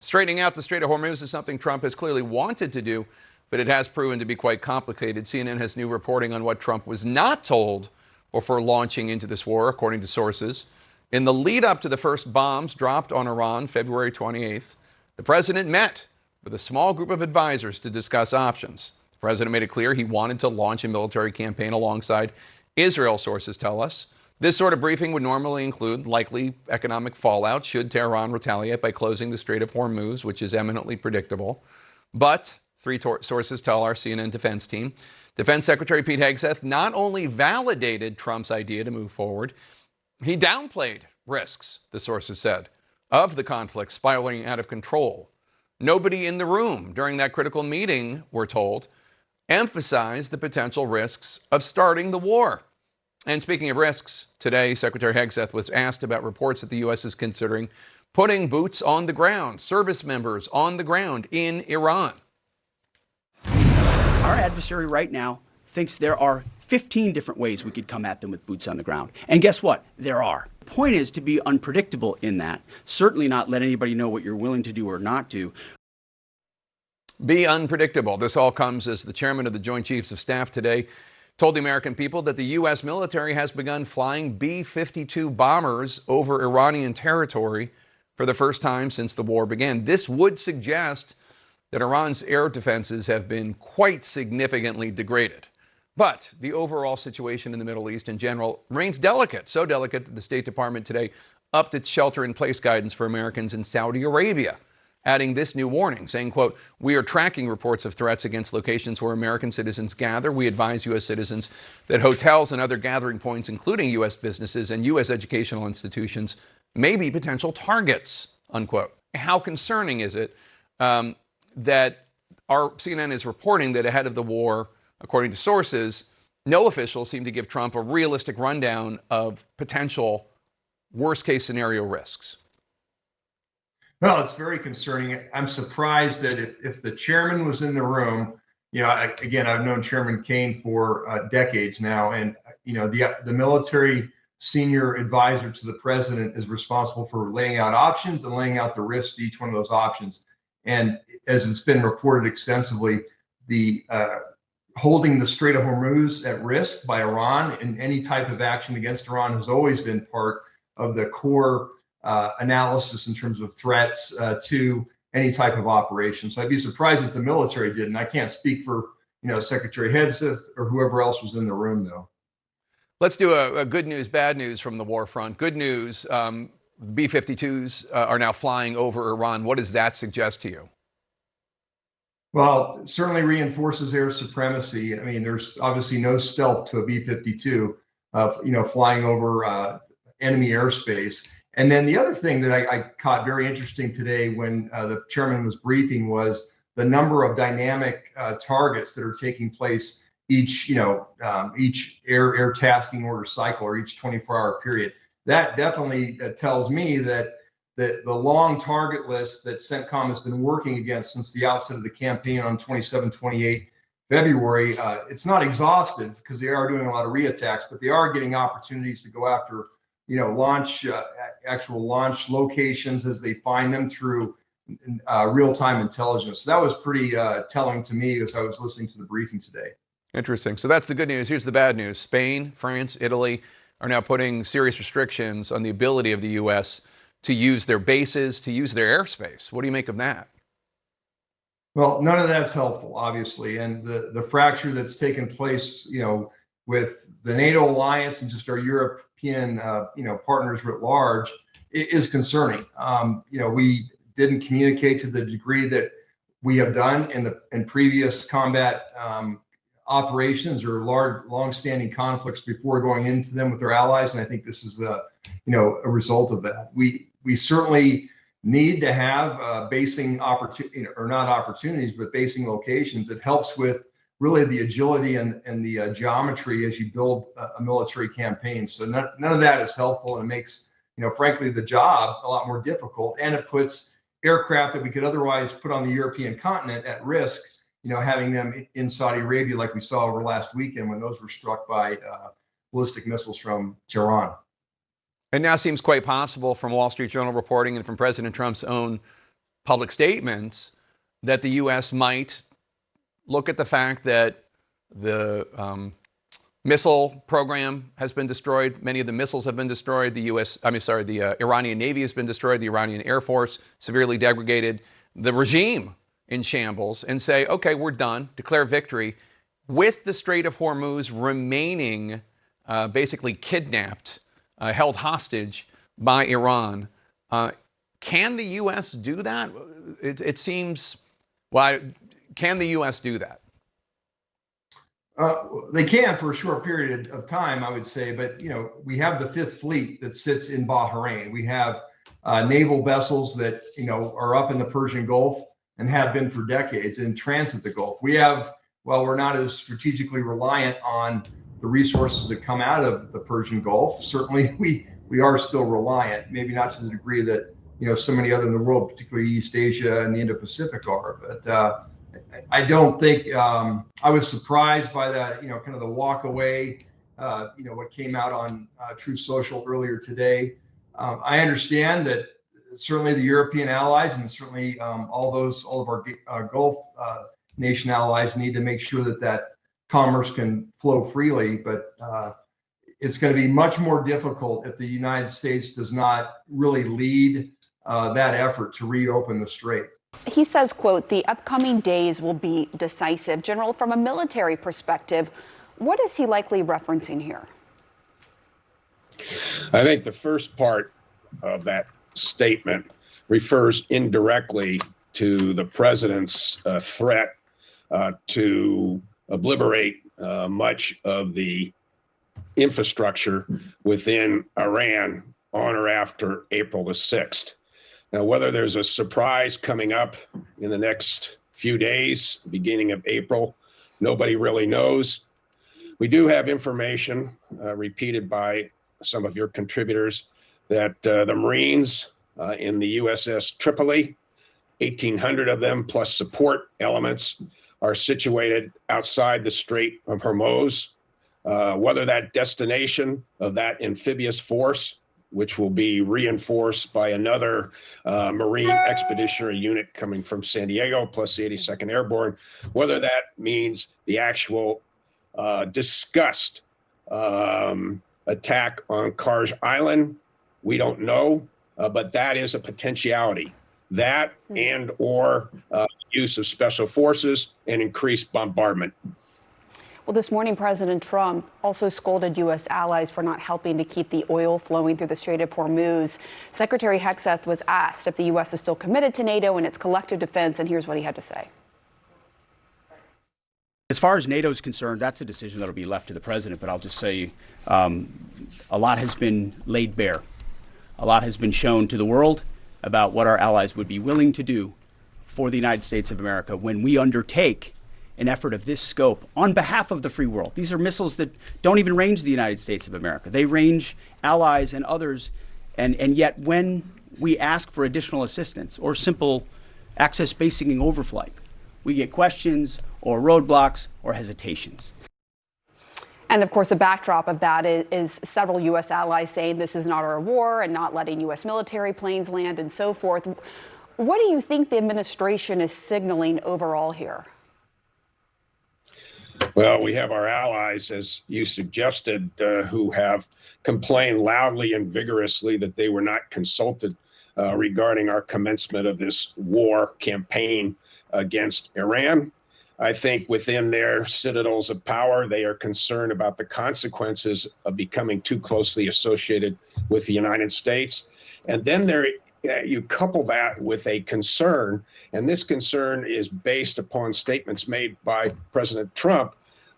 Straightening out the Strait of Hormuz is something Trump has clearly wanted to do, but it has proven to be quite complicated. CNN has new reporting on what Trump was not told before launching into this war, according to sources. In the lead up to the first bombs dropped on Iran February 28th, the president met with a small group of advisors to discuss options. The president made it clear he wanted to launch a military campaign alongside Israel, sources tell us. This sort of briefing would normally include likely economic fallout should Tehran retaliate by closing the Strait of Hormuz, which is eminently predictable. But, three sources tell our CNN defense team, Defense Secretary Pete Hegseth not only validated Trump's idea to move forward, he downplayed risks, the sources said, of the conflict spiraling out of control. Nobody in the room during that critical meeting, we're told, emphasized the potential risks of starting the war. And speaking of risks, today Secretary Hegseth was asked about reports that the U.S. is considering putting boots on the ground, service members on the ground in Iran. Our adversary right now thinks there are 15 different ways we could come at them with boots on the ground. And guess what? There are. The point is to be unpredictable in that. Certainly not let anybody know what you're willing to do or not do. Be unpredictable. This all comes as the chairman of the Joint Chiefs of Staff today told the American people that the U.S. military has begun flying B-52 bombers over Iranian territory for the first time since the war began. This would suggest that Iran's air defenses have been quite significantly degraded. But the overall situation in the Middle East in general remains delicate, so delicate that the State Department today upped its shelter-in-place guidance for Americans in Saudi Arabia, adding this new warning, saying, quote, "We are tracking reports of threats against locations where American citizens gather. We advise U.S. citizens that hotels and other gathering points, including U.S. businesses and U.S. educational institutions, may be potential targets," unquote. How concerning is it that our CNN is reporting that ahead of the war, according to sources, no officials seem to give Trump a realistic rundown of potential worst-case scenario risks? Well, it's very concerning. I'm surprised that if the chairman was in the room, again, I've known Chairman Kane for decades now, and the military senior advisor to the president is responsible for laying out options and laying out the risks to each one of those options. And as it's been reported extensively, the holding the Strait of Hormuz at risk by Iran in any type of action against Iran has always been part of the core analysis in terms of threats to any type of operation. So I'd be surprised if the military didn't. I can't speak for Secretary Hegseth or whoever else was in the room, though. Let's do a good news, bad news from the war front. Good news, B-52s are now flying over Iran. What does that suggest to you? Well, it certainly reinforces air supremacy. I mean, there's obviously no stealth to a B-52, flying over enemy airspace. And then the other thing that I caught very interesting today when the chairman was briefing was the number of dynamic targets that are taking place each air tasking order cycle or each 24-hour period. That definitely tells me that the long target list that CENTCOM has been working against since the outset of the campaign on 27, 28 February, it's not exhaustive because they are doing a lot of reattacks, but they are getting opportunities to go after actual launch locations as they find them through real-time intelligence. So that was pretty telling to me as I was listening to the briefing today. Interesting. So that's the good news. Here's the bad news. Spain, France, Italy are now putting serious restrictions on the ability of the U.S. to use their bases, to use their airspace. What do you make of that? Well, none of that's helpful, obviously. And the fracture that's taken place, with the NATO alliance and just our European, partners writ large is concerning. We didn't communicate to the degree that we have done in previous combat operations or long-standing conflicts before going into them with our allies, and I think this is a result of that. We certainly need to have basing basing locations. It helps with really the agility and the geometry as you build a military campaign. So none of that is helpful, and it makes frankly the job a lot more difficult, and it puts aircraft that we could otherwise put on the European continent at risk. Having them in Saudi Arabia, like we saw over last weekend when those were struck by ballistic missiles from Tehran. It now seems quite possible from Wall Street Journal reporting and from President Trump's own public statements that the U.S. might look at the fact that the missile program has been destroyed. Many of the missiles have been destroyed. The Iranian Navy has been destroyed. The Iranian Air Force severely degraded. The regime in shambles, and say, okay, we're done, declare victory, with the Strait of Hormuz remaining basically kidnapped, held hostage by Iran. Can the U.S. do that? It seems, can the U.S. do that? They can for a short period of time, I would say. But, we have the Fifth Fleet that sits in Bahrain. We have naval vessels that, are up in the Persian Gulf and have been for decades in transit the Gulf. We have, while we're not as strategically reliant on the resources that come out of the Persian Gulf, certainly we are still reliant, maybe not to the degree that, so many other in the world, particularly East Asia and the Indo-Pacific are. But I don't think I was surprised by that, kind of the walk away, what came out on Truth Social earlier today. I understand that certainly the European allies and certainly all of our Gulf nation allies need to make sure that commerce can flow freely. But it's going to be much more difficult if the United States does not really lead that effort to reopen the strait. He says, quote, the upcoming days will be decisive. General, from a military perspective, what is he likely referencing here? I think the first part of that statement refers indirectly to the president's threat to obliterate much of the infrastructure within Iran on or after April the 6th. Now, whether there's a surprise coming up in the next few days, beginning of April, nobody really knows. We do have information repeated by some of your contributors that the Marines in the USS Tripoli, 1,800 of them plus support elements, are situated outside the Strait of Hormuz. Whether that destination of that amphibious force, which will be reinforced by another Marine Expeditionary Unit coming from San Diego, plus the 82nd Airborne, whether that means the actual discussed attack on Karj Island, we don't know, but that is a potentiality. That and or use of special forces and increased bombardment. Well, this morning, President Trump also scolded U.S. allies for not helping to keep the oil flowing through the Strait of Hormuz. Secretary Hegseth was asked if the U.S. is still committed to NATO and its collective defense, and here's what he had to say. As far as NATO is concerned, that's a decision that will be left to the president. But I'll just say a lot has been laid bare. A lot has been shown to the world about what our allies would be willing to do for the United States of America when we undertake an effort of this scope on behalf of the free world. These are missiles that don't even range the United States of America. They range allies and others. And yet when we ask for additional assistance or simple access basing and overflight, we get questions or roadblocks or hesitations. And of course, a backdrop of that is several U.S. allies saying this is not our war and not letting U.S. military planes land and so forth. What do you think the administration is signaling overall here? Well, we have our allies, as you suggested, who have complained loudly and vigorously that they were not consulted regarding our commencement of this war campaign against Iran. I think within their citadels of power, they are concerned about the consequences of becoming too closely associated with the United States. And then you couple that with a concern, and this concern is based upon statements made by President Trump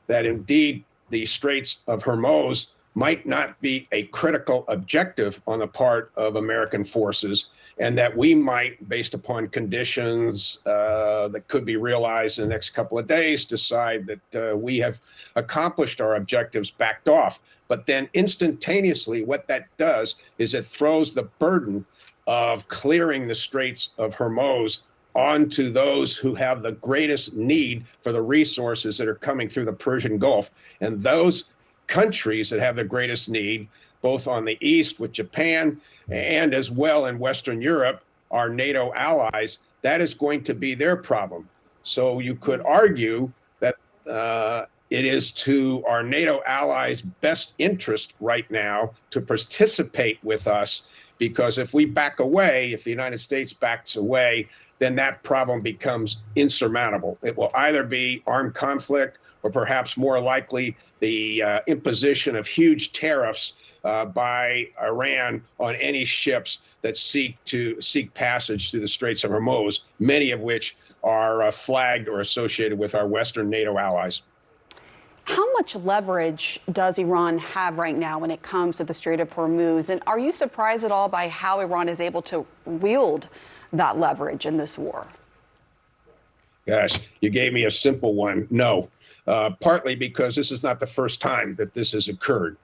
that indeed the Straits of Hormuz might not be a critical objective on the part of American forces, and that we might, based upon conditions that could be realized in the next couple of days, decide that we have accomplished our objectives, backed off. But then instantaneously, what that does is it throws the burden of clearing the Straits of Hormuz onto those who have the greatest need for the resources that are coming through the Persian Gulf. And those countries that have the greatest need, both on the east with Japan and as well in Western Europe, are NATO allies. that is going to be their problem. So you could argue that it is to our NATO allies' best interest right now to participate with us, because if we back away, if the United States backs away, then that problem becomes insurmountable. It will either be armed conflict or perhaps more likely the imposition of huge tariffs by Iran on any ships that seek passage through the Straits of Hormuz, many of which are flagged or associated with our Western NATO allies. How much leverage does Iran have right now when it comes to the Strait of Hormuz? And are you surprised at all by how Iran is able to wield that leverage in this war? Gosh, you gave me a simple one. No, partly because this is not the first time that this has occurred.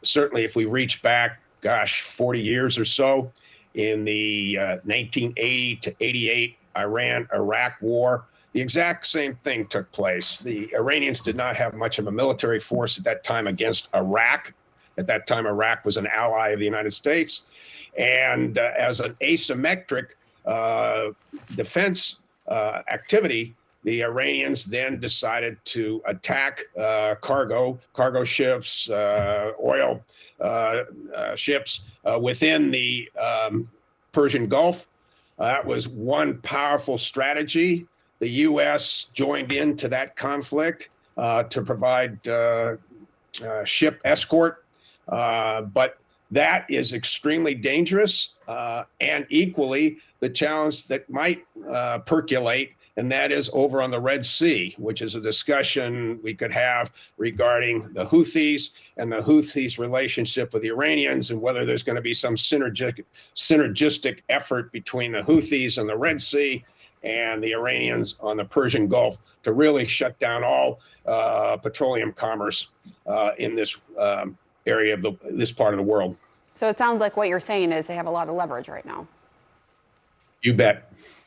Certainly, if we reach back, 40 years or so, in the 1980 to 88 Iran-Iraq war, the exact same thing took place. The Iranians did not have much of a military force at that time against Iraq. At that time, Iraq was an ally of the United States. And as an asymmetric defense activity, the Iranians then decided to attack cargo ships, oil ships within the Persian Gulf. That was one powerful strategy. The U.S. joined into that conflict to provide ship escort, but that is extremely dangerous, and equally the challenge that might percolate, and that is over on the Red Sea, which is a discussion we could have regarding the Houthis and the Houthis' relationship with the Iranians, and whether there's going to be some synergistic effort between the Houthis and the Red Sea and the Iranians on the Persian Gulf to really shut down all petroleum commerce in this area of this part of the world. So it sounds like what you're saying is they have a lot of leverage right now. You bet.